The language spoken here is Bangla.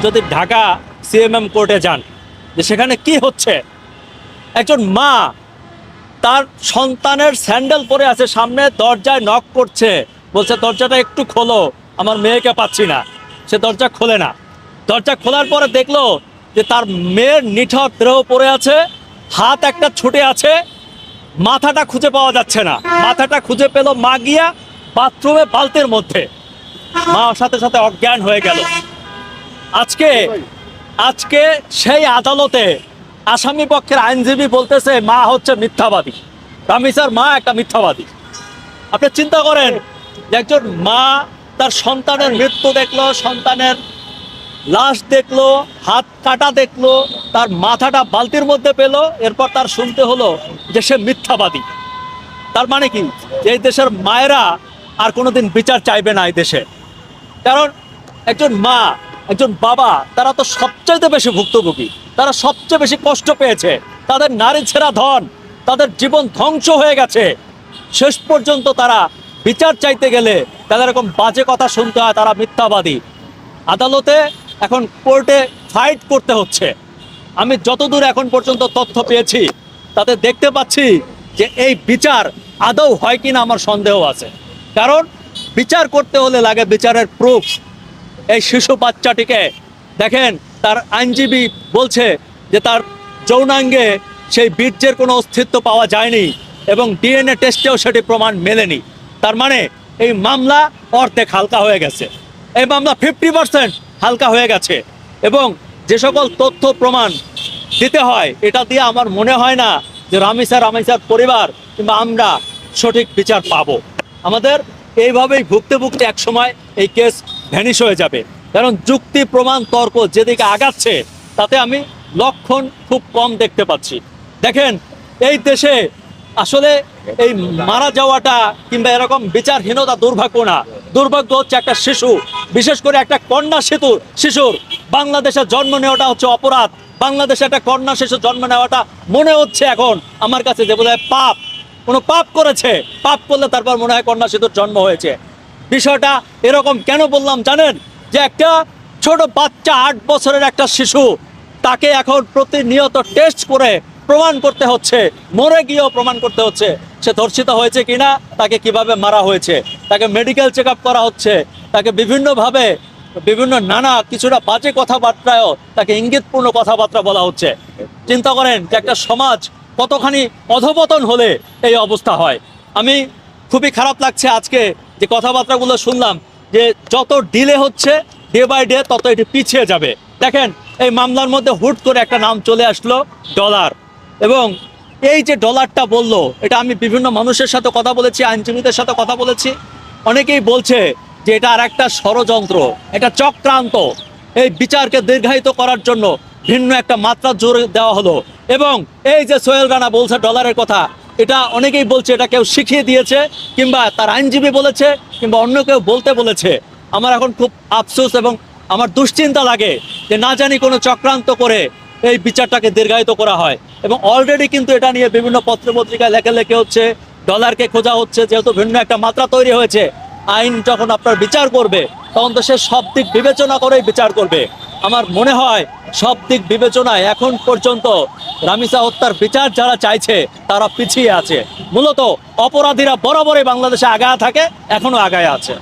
যদি ঢাকা সিএমএম কোর্টে যান, যে সেখানে কি হচ্ছে, একজন মা তার সন্তানের স্যান্ডেল পরে আছে, সামনে দরজায় নক করছে, বলছে দরজাটা একটু খোলো, আমার মেয়েকে পাচ্ছি না। সে দরজা খোলে না। দরজা খোলার পরে দেখলো যে তার মেয়ের নিথর দেহ পড়ে আছে, হাত একটা ছুটে আছে, মাথাটা খুঁজে পাওয়া যাচ্ছে না। মাথাটা খুঁজে পেল মা গিয়া বাথরুমে বালতির মধ্যে, মা সাথে সাথে অজ্ঞান হয়ে গেল। আজকে আজকে সেই আদালতে আসামি পক্ষের আইনজীবী বলতেছে মা হচ্ছে মিথ্যাবাদী, রামিসার মা একটা মিথ্যাবাদী। আপনি চিন্তা করেন যে একজন মা তার সন্তানের মৃত্যু দেখলো, সন্তানের লাশ দেখলো, হাত কাটা দেখলো, তার মাথাটা বালতির মধ্যে পেলো, এরপর তার শুনতে হলো যে সে মিথ্যাবাদী। তার মানে কি, যে এই দেশের মায়েরা আর কোনোদিন বিচার চাইবে না এই দেশে। কারণ একজন মা, একজন বাবা, তারা তো সবচাইতে বেশি ভুক্তভোগী, তারা সবচেয়ে বেশি কষ্ট পেয়েছে, তাদের নারী ছেঁড়া ধন, তাদের জীবন ধ্বংস হয়ে গেছে। শেষ পর্যন্ত তারা বিচার চাইতে গেলে তাদের এরকম বাজে কথা শুনতে হয়, তারা মিথ্যাবাদী। আদালতে এখন কোর্টে ফাইট করতে হচ্ছে। আমি যতদূর এখন পর্যন্ত তথ্য পেয়েছি তাতে দেখতে পাচ্ছি যে এই বিচার আদৌ হয় কিনা আমার সন্দেহ আছে। কারণ বিচার করতে হলে লাগে বিচারের প্রুফ। এই শিশু বাচ্চাটিকে দেখেন, তার আইনজীবী বলছে যে তার যৌনাঙ্গে সেই বীর্যের কোনো অস্তিত্ব পাওয়া যায়নি এবং ডিএনএ টেস্টেও সেটি প্রমাণ মেলেনি। তার মানে এই মামলা অর্ধেক হালকা হয়ে গেছে, এই মামলা 50% হালকা হয়ে গেছে। এবং যে সকল তথ্য প্রমাণ দিতে হয়, এটা দিয়ে আমার মনে হয় না যে রামিসার পরিবার কিংবা আমরা সঠিক বিচার পাবো। আমাদের এইভাবেই ভুগতে ভুগতে একসময় এই কেস ভ্যানিশ হয়ে যাবে। কারণ যুক্তি প্রমাণ তর্ক যেদিকে আগাচ্ছে তাতে আমি লক্ষণ খুব কম দেখতে পাচ্ছি। দেখেন, এই দেশে আসলে এই মারা যাওয়াটা কিংবা এরকম বিচারহীনতা দুর্ভাগ্য না, দুর্ভাগ্য হচ্ছে একটা শিশু, বিশেষ করে একটা কন্যা শিশুর বাংলাদেশে জন্ম নেওয়াটা হচ্ছে অপরাধ। বাংলাদেশে একটা কন্যা শিশুর জন্ম নেওয়াটা মনে হচ্ছে এখন আমার কাছে যে বোধহয় পাপ, কোনো পাপ করেছে, পাপ করলে তারপর মনে হয় কন্যা শিশুর জন্ম হয়েছে। বিষয়টা এরকম কেন বললাম জানেন, যে একটা ছোট বাচ্চা 8 বছরের একটা শিশু, তাকে এখন প্রতিনিয়ত টেস্ট করে প্রমাণ করতে হচ্ছে, মরে গিয়েও প্রমাণ করতে হচ্ছে সে ধর্ষিত হয়েছে কিনা, তাকে কিভাবে মারা হয়েছে, তাকে মেডিকেল চেক আপ করা হচ্ছে, তাকে বিভিন্নভাবে বিভিন্ন নানা কিছুটা বাজে কথাবার্তায়ও তাকে ইঙ্গিতপূর্ণ কথাবার্তা বলা হচ্ছে। চিন্তা করেন যে একটা সমাজ কতখানি অধপতন হলে এই অবস্থা হয়। আমি খুবই খারাপ লাগছে আজকে যে কথাবার্তাগুলো শুনলাম, যে যত ডিলে হচ্ছে ডে বাই ডে তত এটি পিছিয়ে যাবে। দেখেন, এই মামলার মধ্যে হুট করে একটা নাম চলে আসলো, ডলার। এবং এই যে ডলারটা বললো, এটা আমি বিভিন্ন মানুষের সাথে কথা বলেছি, আইনজীবীদের সাথে কথা বলেছি, অনেকেই বলছে যে এটা আর একটা ষড়যন্ত্র, এটা চক্রান্ত, এই বিচারকে দীর্ঘায়িত করার জন্য ভিন্ন একটা মাত্রা জোর দেওয়া হলো। এবং এই যে সোহেল রানা বলছে ডলারের কথা, এটা অনেকেই বলছে এটা কেউ শিখিয়ে দিয়েছে, কিংবা তার আইনজীবী বলেছে, কিংবা অন্য কেউ বলতে বলেছে। আমার এখন খুব আফসোস এবং আমার দুশ্চিন্তা লাগে যে না জানি কোনো চক্রান্ত করে এই বিচারটাকে দীর্ঘায়িত করা হয়। এবং অলরেডি কিন্তু এটা নিয়ে বিভিন্ন পত্রপত্রিকায় লেখে হচ্ছে, ডলারকে খোঁজা হচ্ছে, যেহেতু ভিন্ন একটা মাত্রা তৈরি হয়েছে। আইন যখন আপনার বিচার করবে তখন তো সে সব দিক বিবেচনা করেই বিচার করবে। আমার মনে হয় সব দিক বিবেচনায় এখন পর্যন্ত রামিসা হত্যার বিচার যারা চাইছে তারা পিছিয়ে আছে। মূলত অপরাধীরা বরাবরই বাংলাদেশে আগায় থাকে, এখনো আগায় আছে।